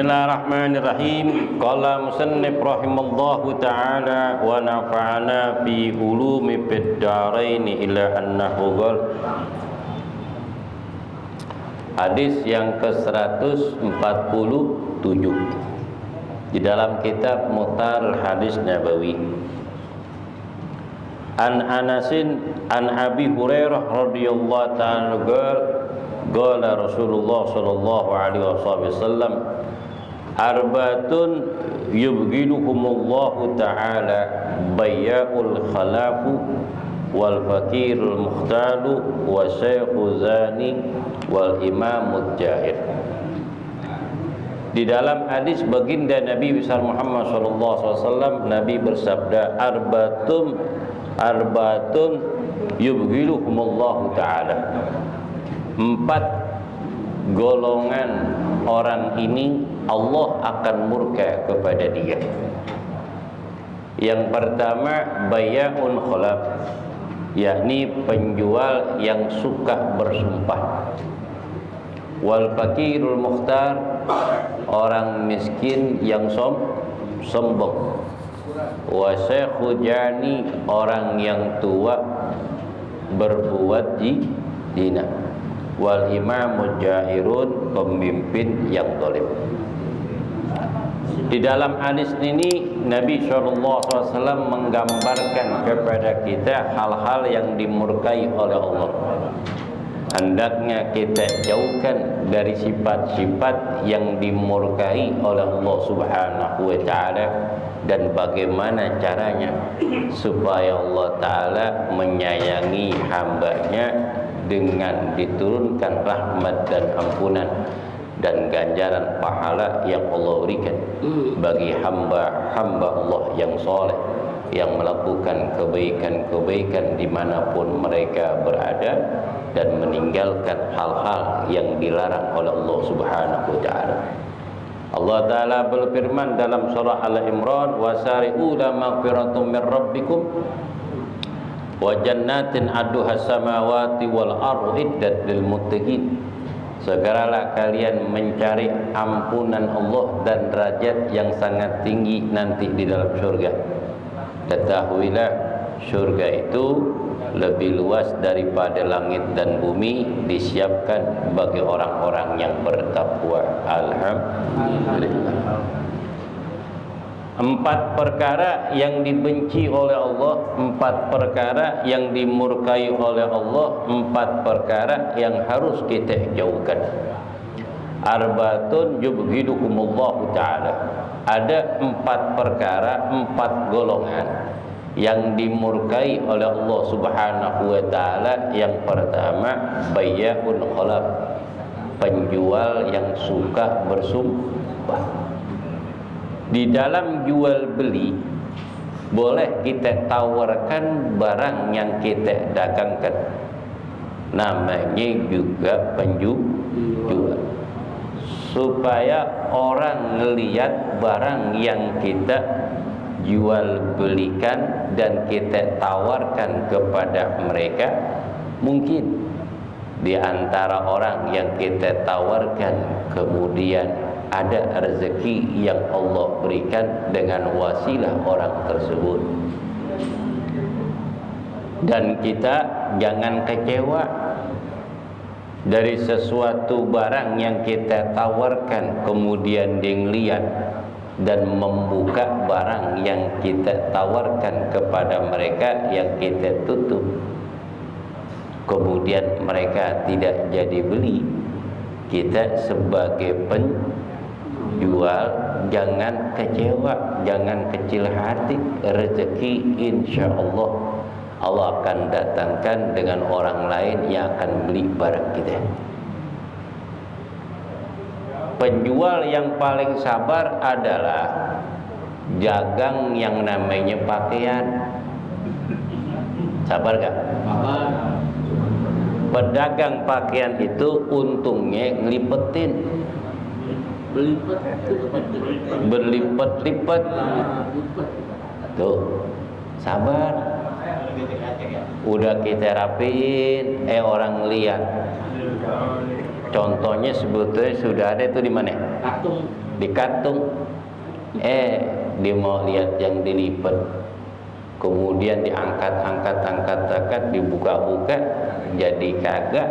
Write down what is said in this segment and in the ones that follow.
Bismillahirrahmanirrahim. Qala musannif rahimallahu ta'ala wa nafa'ana bi ulumi fid dharain ila annahu qala. Hadis yang ke-147 di dalam kitab Muhtar Hadis Nabawi. An Anasin an Abi Hurairah radhiyallahu ta'ala qala Rasulullah sallallahu alaihi wasallam Arbatun yubghiduhumullahu ta'ala bayya'ul khalafu wal fakirul mukhtalu wa syaikhu zani wal imamud jahir. Di dalam hadis baginda Nabi besar Muhammad sallallahu alaihi wasallam, Nabi bersabda, arbatun yubghiduhumullahu ta'ala. 4 golongan orang ini Allah akan murka kepada dia. Yang pertama, bayya'un khalaf, yakni penjual yang suka bersumpah. Wal fakirul mukhtar, orang miskin yang sombong. Wa syaikhu jani, orang yang tua berbuat zina. Wal imamul jairun, pemimpin yang zalim. Di dalam hadis ini Nabi SAW menggambarkan kepada kita hal-hal yang dimurkai oleh Allah. Hendaknya kita jauhkan dari sifat-sifat yang dimurkai oleh Allah Subhanahu wa ta'ala, dan bagaimana caranya supaya Allah Ta'ala menyayangi hambanya dengan diturunkan rahmat dan ampunan dan ganjaran pahala yang Allah berikan bagi hamba-hamba Allah yang soleh, yang melakukan kebaikan-kebaikan dimanapun mereka berada, dan meninggalkan hal-hal yang dilarang oleh Allah Subhanahu wa ta'ala. Allah Ta'ala berfirman dalam surah Al-Imran, wasari'u ila maghfiratum min rabbikum wa jannatin adduha samawati wal ardu iddat lil muttaqin. Segeralah kalian mencari ampunan Allah dan derajat yang sangat tinggi nanti di dalam surga. Ketahuilah surga itu lebih luas daripada langit dan bumi, disiapkan bagi orang-orang yang bertakwa. Alhamdulillah. 4 perkara yang dibenci oleh Allah, 4 perkara yang dimurkai oleh Allah, 4 perkara yang harus kita jauhkan. Arbatun yubghiduhumullahu ta'ala. Ada 4 perkara, 4 golongan yang dimurkai oleh Allah Subhanahu wa ta'ala. Yang pertama, bayya'un khalaf, penjual yang suka bersumpah. Di dalam jual beli boleh kita tawarkan barang yang kita dagangkan, namanya juga penjual, supaya orang ngelihat barang yang kita jual belikan dan kita tawarkan kepada mereka. Mungkin di antara orang yang kita tawarkan kemudian ada rezeki yang Allah berikan dengan wasilah orang tersebut, dan kita jangan kecewa dari sesuatu barang yang kita tawarkan kemudian dia ngeliat dan membuka barang yang kita tawarkan kepada mereka yang kita tutup, kemudian mereka tidak jadi beli. Kita sebagai penjual jangan kecewa, jangan kecil hati. Rezeki insyaallah Allah akan datangkan dengan orang lain yang akan beli barang kita. Penjual yang paling sabar adalah dagang yang namanya pakaian. Sabar gak? Pedagang pakaian itu untungnya ngelipetin, berlipat-lipat. Tuh, sabar. Udah kita rapiin, orang lihat. Contohnya sebetulnya sudah ada itu di mana? Dikatung. Dia mau lihat yang dilipat, kemudian diangkat, dibuka-buka, jadi kagak,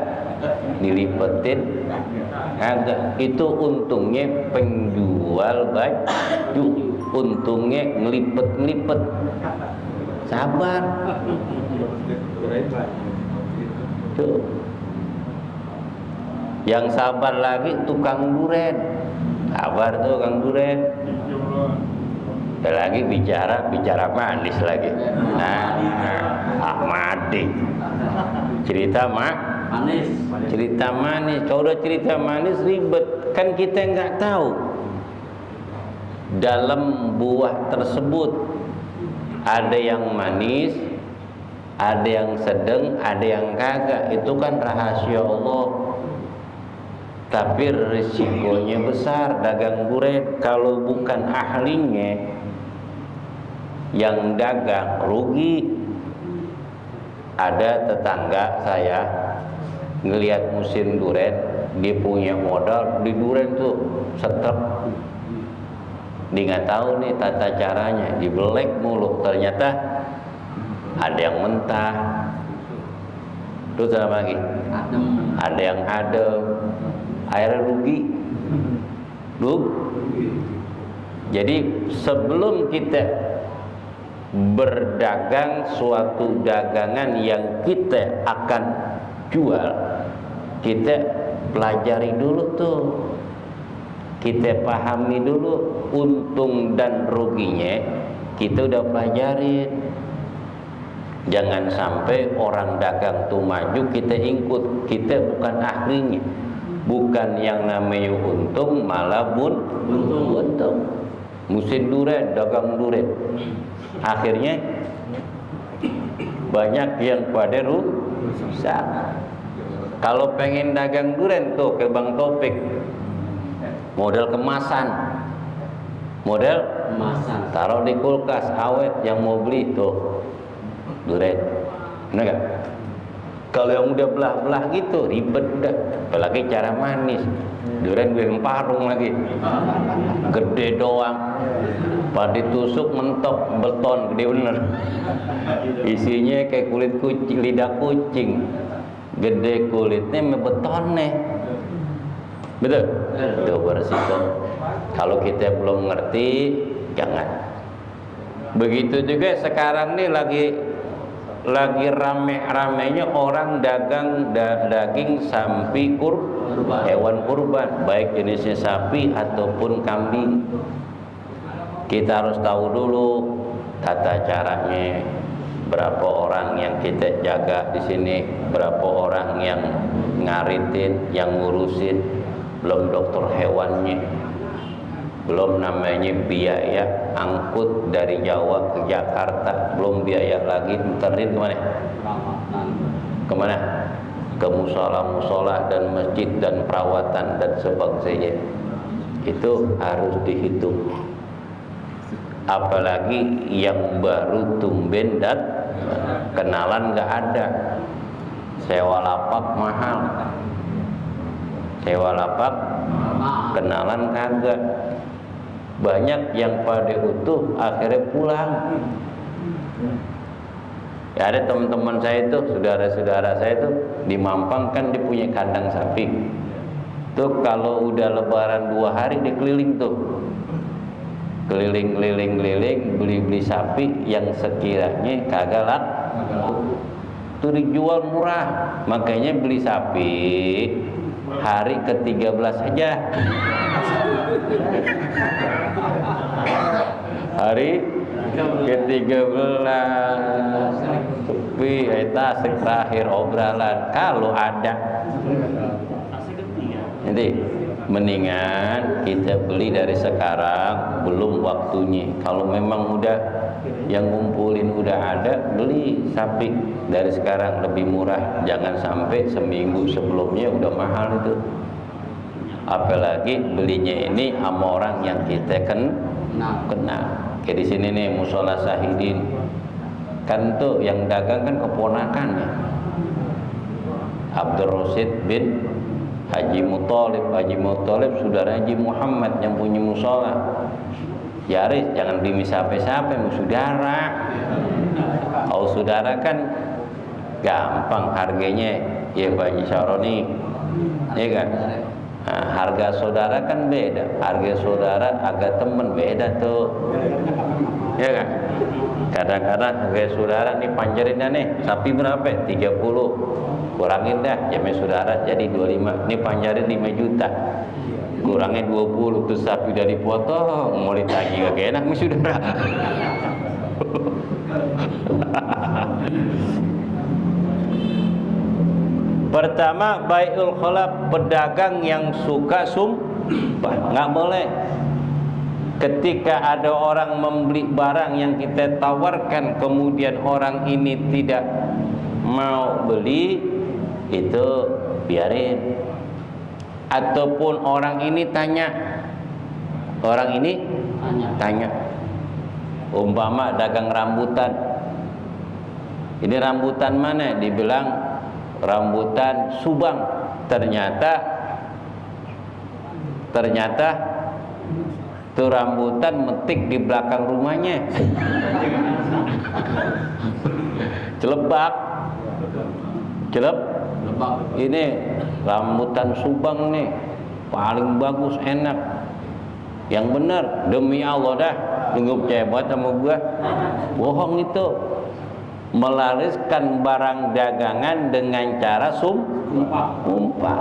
dilipetin kagak. Itu untungnya penjual baju, untungnya ngelipet, sabar. Tuh. Yang sabar lagi tukang duren, sabar tuh tukang duren. Ada lagi bicara manis lagi. Ahmadi cerita manis. Kalau udah cerita manis ribet, kan kita nggak tahu dalam buah tersebut ada yang manis, ada yang sedang, ada yang kagak. Itu kan rahasia Allah. Tapi risikonya besar dagang duren. Kalau bukan ahlinya yang dagang rugi. Ada tetangga saya ngelihat musim duren, dia punya modal di duren tuh setrep. Dia nggak tahu nih tata caranya, dibelek mulu. Ternyata ada yang mentah, terus apa lagi? Ada yang adem, akhirnya rugi. Jadi sebelum kita berdagang suatu dagangan yang kita akan jual, kita pelajari dulu tuh, kita pahami dulu untung dan ruginya, kita udah pelajarin. Jangan sampai orang dagang tuh maju kita ikut, kita bukan ahlinya, bukan yang namanya untung malah untung. Musim duren, dagang duren, akhirnya banyak yang pada rusak. Kalau pengen dagang duren tuh ke Bang Topik, model kemasan, taruh di kulkas awet. Yang mau beli tuh duren, bener gak? Kalau yang udah belah-belah gitu ribet dah, apalagi cara manis. Duren gue parung lagi, gede doang, pada tusuk mentok beton gede bener. Isinya kayak kulit kucing, lidah kucing, gede kulitnya me betonnya. Betul? Itu beresiko. Kalau kita belum ngerti, jangan. Begitu juga sekarang nih lagi rame-ramenya orang dagang daging sapi hewan kurban, baik jenisnya sapi ataupun kambing. Kita harus tahu dulu tata caranya, berapa orang yang kita jaga di sini, berapa orang yang ngaritin, yang ngurusin, belum dokter hewannya, belum namanya biaya angkut dari Jawa ke Jakarta, belum biaya lagi ntarin kemana? Ke musola dan masjid dan perawatan dan sebagainya. Itu harus dihitung. Apalagi yang baru tumben dan kenalan nggak ada, sewa lapak mahal, kenalan kagak. Banyak yang pada utuh akhirnya pulang. Ya, ada teman-teman saya itu, saudara-saudara saya itu di Mampang kan dia punya kandang sapi. Tuh kalau udah lebaran 2 hari dia keliling tuh. Keliling beli sapi yang sekiranya kagak laku. Tuh dijual murah. Makanya beli sapi hari ke-13 aja. Hari ke-13 sepi, eta terakhir obrolan kalau ada. Jadi mendingan kita beli dari sekarang, belum waktunya. Kalau memang udah yang ngumpulin udah ada, beli sapi dari sekarang lebih murah. Jangan sampai seminggu sebelumnya udah mahal itu. Apalagi belinya ini sama orang yang kita kenal. Kayak di sini nih Musola Sahidin, kan tuh yang dagang kan keponakan ya, Abdul Rosid bin Haji Muthalib saudara Haji Muhammad yang punya musola. Yaris jangan beli siapa-siapa, saudara. Oh saudara kan gampang harganya, ya Pak Haji Syaroni, ya kan? Nah, harga saudara kan beda, harga saudara agak temen beda tuh, ya kan? Kadang-kadang harga saudara nih panjerinnya nih, sapi berapa? 30, kurangin dah, jamnya saudara jadi 25, nih panjarin 5 juta. Kurangnya 20, tuh sapi udah dipotong, mau ditagih gak enak nih saudara. Pertama, bai'ul khalaf, pedagang yang suka sumpah, nggak boleh. Ketika ada orang membeli barang yang kita tawarkan, kemudian orang ini tidak mau beli, itu biarin. Ataupun orang ini tanya, umpama dagang rambutan, ini rambutan mana? Dibilang rambutan Subang. Ternyata tuh rambutan metik di belakang rumahnya. Celebak. Ini rambutan Subang nih, paling bagus, enak. Yang benar, demi Allah dah, tunggu cebat sama gua. Bohong itu. Melariskan barang dagangan dengan cara sumpah.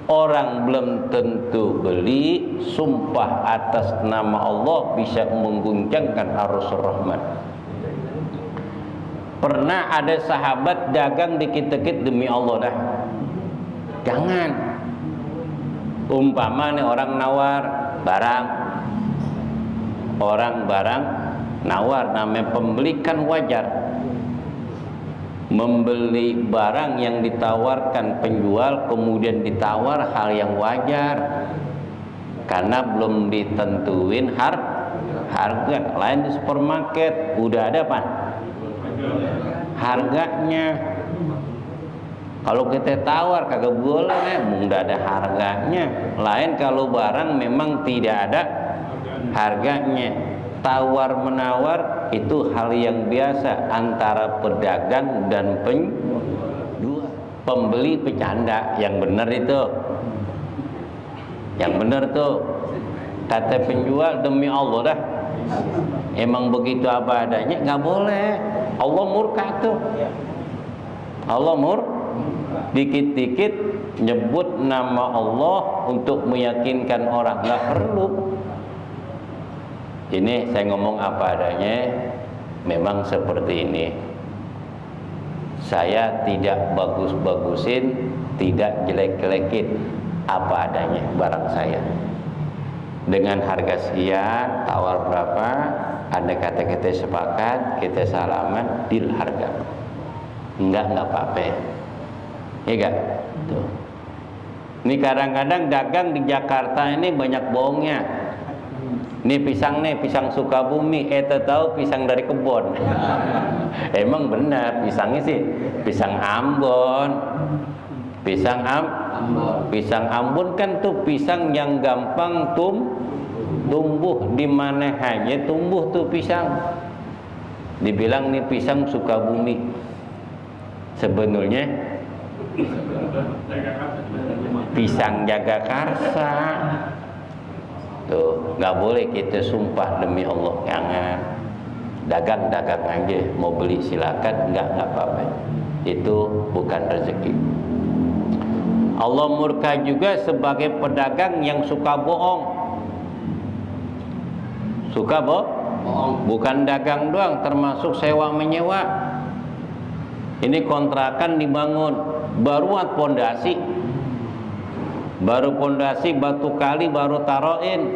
Orang belum tentu beli, sumpah atas nama Allah bisa mengguncangkan arus rahmat. Pernah ada sahabat dagang dikit-dikit demi Allah dah. Jangan. Umpama nih orang nawar barang, nawar, namanya pembeli kan wajar. Membeli barang yang ditawarkan penjual kemudian ditawar hal yang wajar, karena belum ditentuin harga. Lain di supermarket udah ada Pak harganya. Kalau kita tawar kagak boleh, udah ada harganya. Lain kalau barang memang tidak ada harganya. Tawar menawar itu hal yang biasa antara pedagang dan penjual. Pembeli bercanda, yang benar itu. Yang benar tuh. Kata penjual, demi Allah dah, emang begitu apa adanya, nggak boleh. Allah murka tuh. Allah dikit-dikit nyebut nama Allah untuk meyakinkan orang, nggak perlu. Ini saya ngomong apa adanya, memang seperti ini. Saya tidak bagus-bagusin, tidak jelek-jelekin, apa adanya barang saya. Dengan harga sekian, tawar berapa, ada kata kita sepakat, kita salaman, deal harga. Enggak apa-apa. Iya enggak? Tuh. Ini kadang-kadang dagang di Jakarta ini banyak bohongnya. Ini pisang Sukabumi, tahu pisang dari kebun. Emang benar, pisangnya sih pisang Ambon. Pisang Ambon kan tuh pisang yang gampang tumbuh di mana aja tumbuh tuh pisang. Dibilang nih pisang Sukabumi. Sebenarnya pisang Jagakarsa. Tuh, nggak boleh kita sumpah demi Allah, jangan. Dagang aja, mau beli silakan, nggak apa-apa. Itu bukan rezeki. Allah murka juga sebagai pedagang yang suka bohong. Suka bohong. Bukan dagang doang, termasuk sewa menyewa. Ini kontrakan dibangun, baru pondasi. Baru pondasi, batu kali baru taruhin.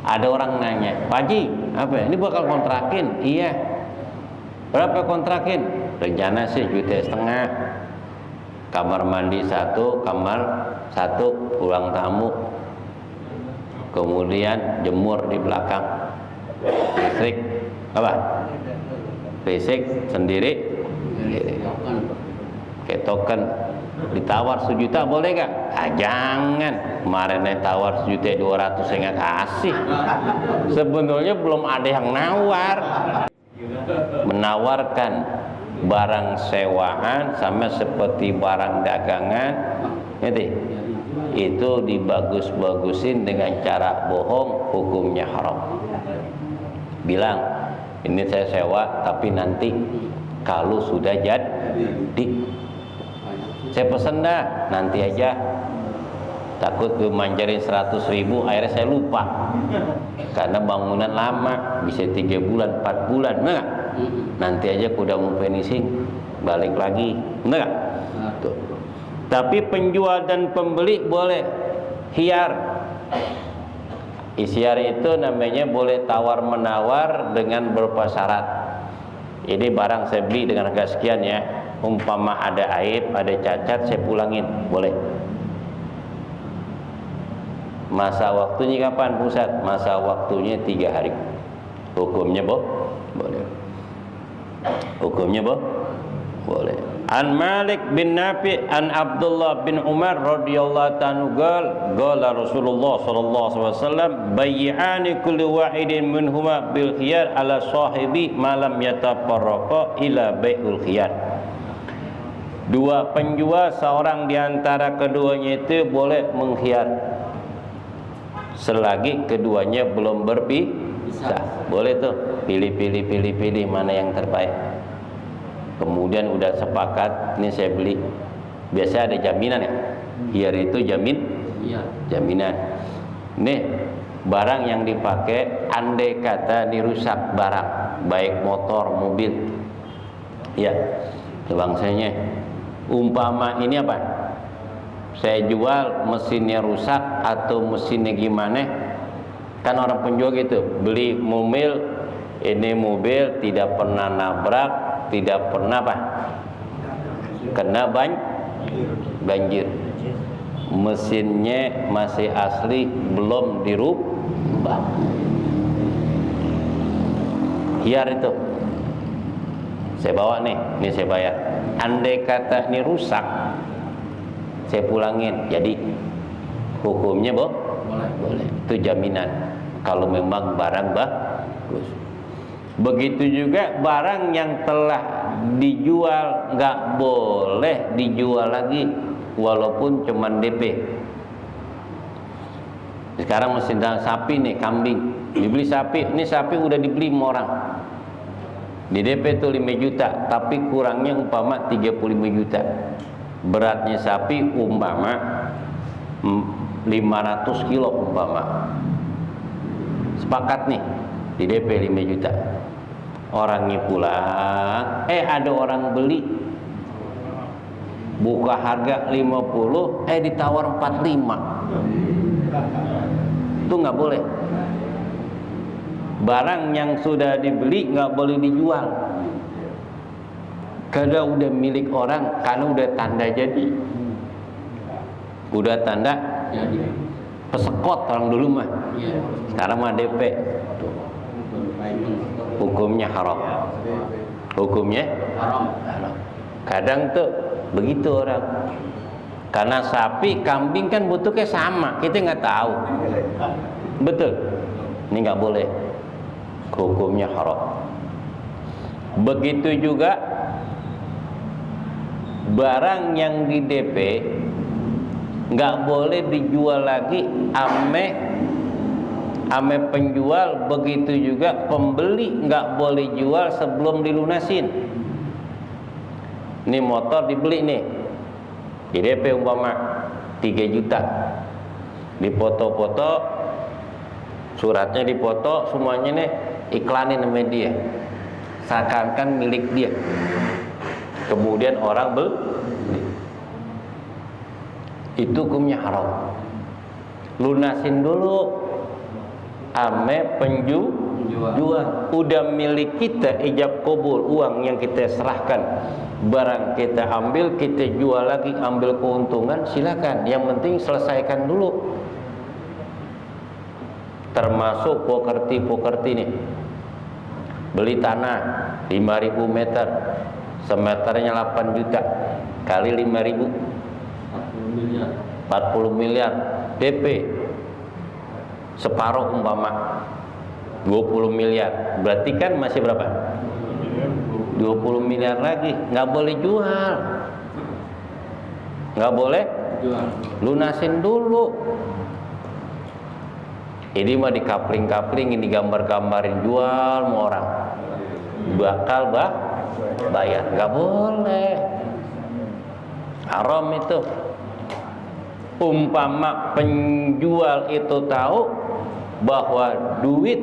Ada orang nanya, Pak Haji, apa ini bakal kontrakin? Iya. Berapa kontrakin? Rencana sih 1,5 juta. Kamar mandi 1, kamar 1, ruang tamu. Kemudian jemur di belakang. Listrik apa? Listrik sendiri. Kayak token. Ditawar 1 juta boleh gak? Jangan. Kemarin tawar 1.200.000 saya nggak kasih. Sebenarnya belum ada yang nawar. Menawarkan barang sewaan sama seperti barang dagangan, itu dibagus-bagusin dengan cara bohong, hukumnya haram. Bilang, ini saya sewa, tapi nanti kalau sudah jadi, saya pesen dah, nanti aja. Takut gue manjarin 100.000, akhirnya saya lupa. Karena bangunan lama, bisa 3 bulan, 4 bulan, bener gak? Nanti aja udah mau finishing, balik lagi, bener gak? Tuh. Tapi penjual dan pembeli boleh khiyar. Isyar itu namanya boleh tawar-menawar dengan beberapa syarat. Ini barang saya beli dengan harga sekian ya, umpama ada aib, ada cacat, saya pulangin, boleh. Masa waktunya kapan Ustaz? Masa waktunya 3 hari. Hukumnya boleh. Hukumnya boleh. An Malik bin Nafi an Abdullah bin Umar radhiyallahu ta'ala qala Rasulullah sallallahu alaihi wasallam bay'ani kullu wahidin minhuma bil khiyar ala sahibi ma lam yatafarraqa ila bai'ul khiyar. Dua penjual seorang di antara keduanya itu boleh mengkhiyar selagi keduanya belum berpisah. Boleh tuh pilih mana yang terbaik. Kemudian udah sepakat, ini saya beli. Biasa ada jaminan ya. Khiyar itu jaminan. Nih barang yang dipakai, andai kata dirusak barang, baik motor, mobil. Ya, bangsanya. Umpama ini apa? Saya jual mesinnya rusak atau mesinnya gimana, kan orang penjual gitu, beli mobil, ini mobil tidak pernah nabrak, tidak pernah apa, kena banjir, mesinnya masih asli, belum dirubah, khiyar itu saya bawa nih, ini saya bayar. Andai kata ini rusak, saya pulangin, jadi hukumnya boleh. Itu jaminan kalau memang barang bagus. Begitu juga barang yang telah dijual nggak boleh dijual lagi walaupun cuman DP. Sekarang mesin sapi nih, kambing, dibeli sapi, ini sapi udah dibeli sama orang, di DP itu 5 juta, tapi kurangnya umpama 35 juta. Beratnya sapi umpama 500 kilo umpama. Sepakat nih di DP 5 juta. Orangnya pulang, ada orang beli, buka harga 50, ditawar 45. Itu nggak boleh. Barang yang sudah dibeli nggak boleh dijual. Karena udah milik orang, karena udah tanda jadi. Udah tanda pesekot orang dulu mah. Sekarang mah DP. Hukumnya haram. Hukumnya haram. Kadang tuh begitu orang. Karena sapi, kambing kan bentuknya sama, kita nggak tahu. Betul. Ini nggak boleh. Hukumnya haram. Begitu juga barang yang di DP nggak boleh dijual lagi ame penjual, begitu juga pembeli nggak boleh jual sebelum dilunasin. Ini motor dibeli nih di DP umpama 3 juta, dipoto-foto, suratnya dipoto, semuanya nih iklanin sama dia, seakan-akan milik dia. Kemudian orang beli, itu hukumnya haram. Lunasin dulu ame penjual. Udah milik kita, ijab kabul, uang yang kita serahkan, barang kita ambil, kita jual lagi, ambil keuntungan, silakan. Yang penting selesaikan dulu. Termasuk properti nih, beli tanah 5.000 meter, semeternya 8 juta, kali 5.000, 40 miliar. 40 miliar DP, separuh umpama 20 miliar, berarti kan masih berapa? 20 miliar lagi, nggak boleh jual, nggak boleh lunasin dulu. Ini mah dikapling-kapling, ini gambar-gambarin jual mau orang bakal bayar, nggak boleh, haram itu. Umpama penjual itu tahu bahwa duit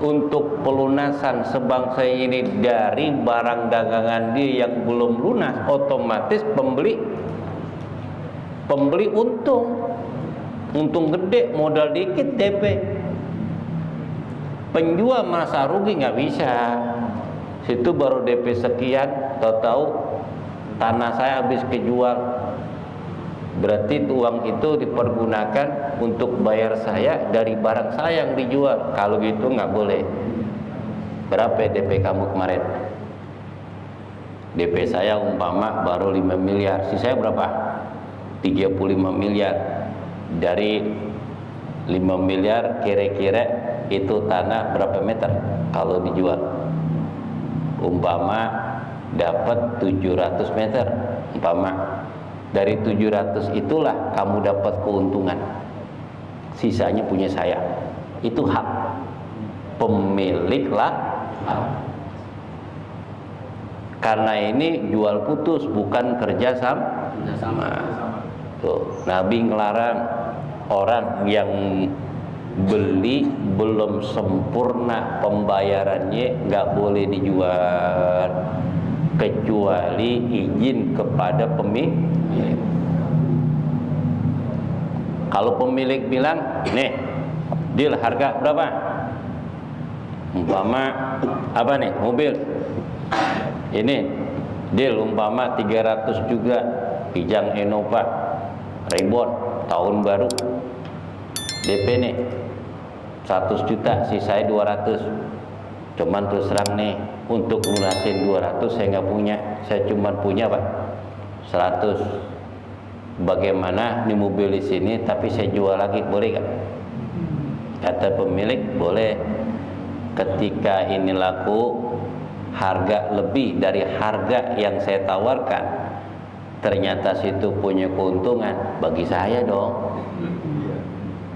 untuk pelunasan sebangsa ini dari barang dagangan dia yang belum lunas, otomatis pembeli untung gede, modal dikit DP. Penjual merasa rugi, nggak bisa. Situ baru DP sekian, tahu-tahu tanah saya habis kejual. Berarti uang itu dipergunakan untuk bayar saya dari barang saya yang dijual. Kalau gitu nggak boleh. Berapa DP kamu kemarin? DP saya umpama baru 5 miliar. Sisanya berapa? 35 miliar. Dari 5 miliar kira-kira itu tanah berapa meter kalau dijual? Umpama dapat 700 meter umpama. Dari 700 itulah kamu dapat keuntungan, sisanya punya saya. Itu hak pemilik lah. Karena ini jual putus, bukan kerja sama. Tuh, Nabi ngelarang orang yang beli belum sempurna pembayarannya nggak boleh dijual kecuali izin kepada pemilik. Kalau pemilik bilang, nih deal harga berapa? Umpama apa nih, mobil ini deal umpama 300 juga, Kijang Innova Reborn tahun baru, DP nih 100 juta, sisanya 200. Cuman terus terang nih, untuk lunasin 200 saya nggak punya, saya cuman punya apa? 100. Bagaimana nih mobil di sini tapi saya jual lagi, boleh gak? Kata pemilik, boleh. Ketika ini laku harga lebih dari harga yang saya tawarkan, ternyata situ punya keuntungan, bagi saya dong.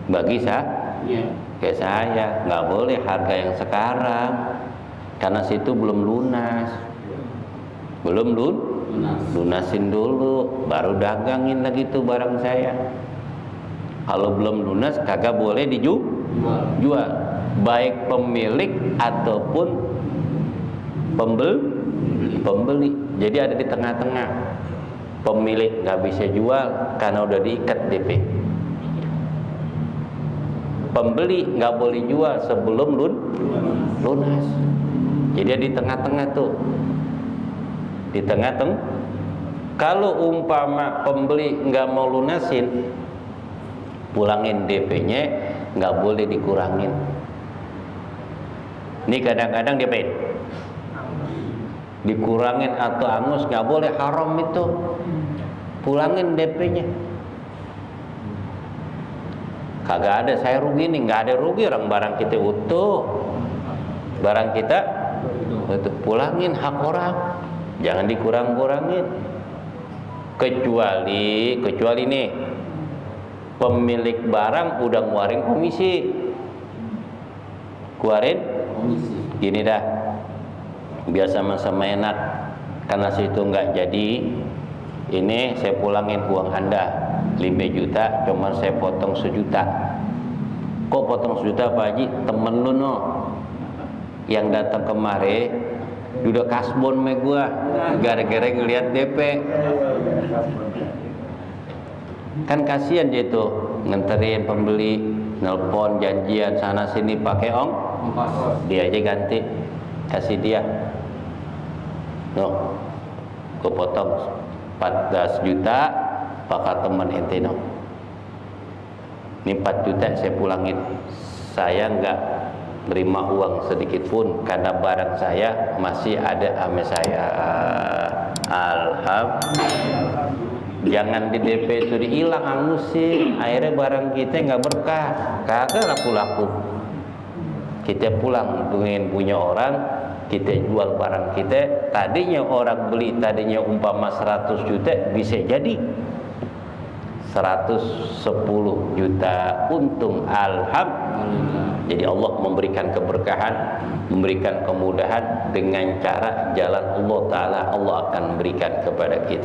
Bagi kayak saya, nggak boleh harga yang sekarang, karena situ belum lunas, lunasin dulu, baru dagangin lagi tuh barang saya. Kalau belum lunas kagak boleh dijual, baik pemilik ataupun pembeli. Jadi ada di tengah-tengah. Pemilik nggak bisa jual karena udah diikat DP. Pembeli nggak boleh jual sebelum lunas. Jadi di tengah-tengah tuh, di tengah-tengah. Kalau umpama pembeli nggak mau lunasin, pulangin DP-nya, nggak boleh dikurangin. Ini kadang-kadang dia dikurangin atau angus, nggak boleh, haram itu. Pulangin DP-nya. Kagak ada saya rugi nih, nggak ada rugi, orang barang kita utuh, barang kita utuh. Pulangin hak orang, jangan dikurang-kurangin. Kecuali nih pemilik barang udah ngeluarin komisi, gini dah, biar sama-sama enak. Karena situ nggak jadi, ini saya pulangin uang Anda 5 juta, cuman saya potong 1 juta. Kok potong 1 juta Pak Haji? Temen lu no yang datang kemari udah kasbon sama gua gara-gara ngeliat DP. Kan kasihan dia tuh nganterin pembeli, nelpon janjian sana sini pakai dia aja ganti, kasih dia. No, gua potong 14 juta pakai teman ente no. Ini 4 juta saya pulangin. Saya nggak terima uang sedikit pun karena barang saya masih ada sama saya. Alhamdulillah. Jangan di DP itu dihilang angusin, akhirnya barang kita nggak berkah, kagak laku-laku. Kita pulang ingin punya orang, kita jual barang kita, tadinya orang beli tadinya umpama 100 juta, bisa jadi 110 juta untung, alhamdulillah. Jadi Allah memberikan keberkahan, memberikan kemudahan dengan cara jalan Allah Ta'ala, Allah akan berikan kepada kita.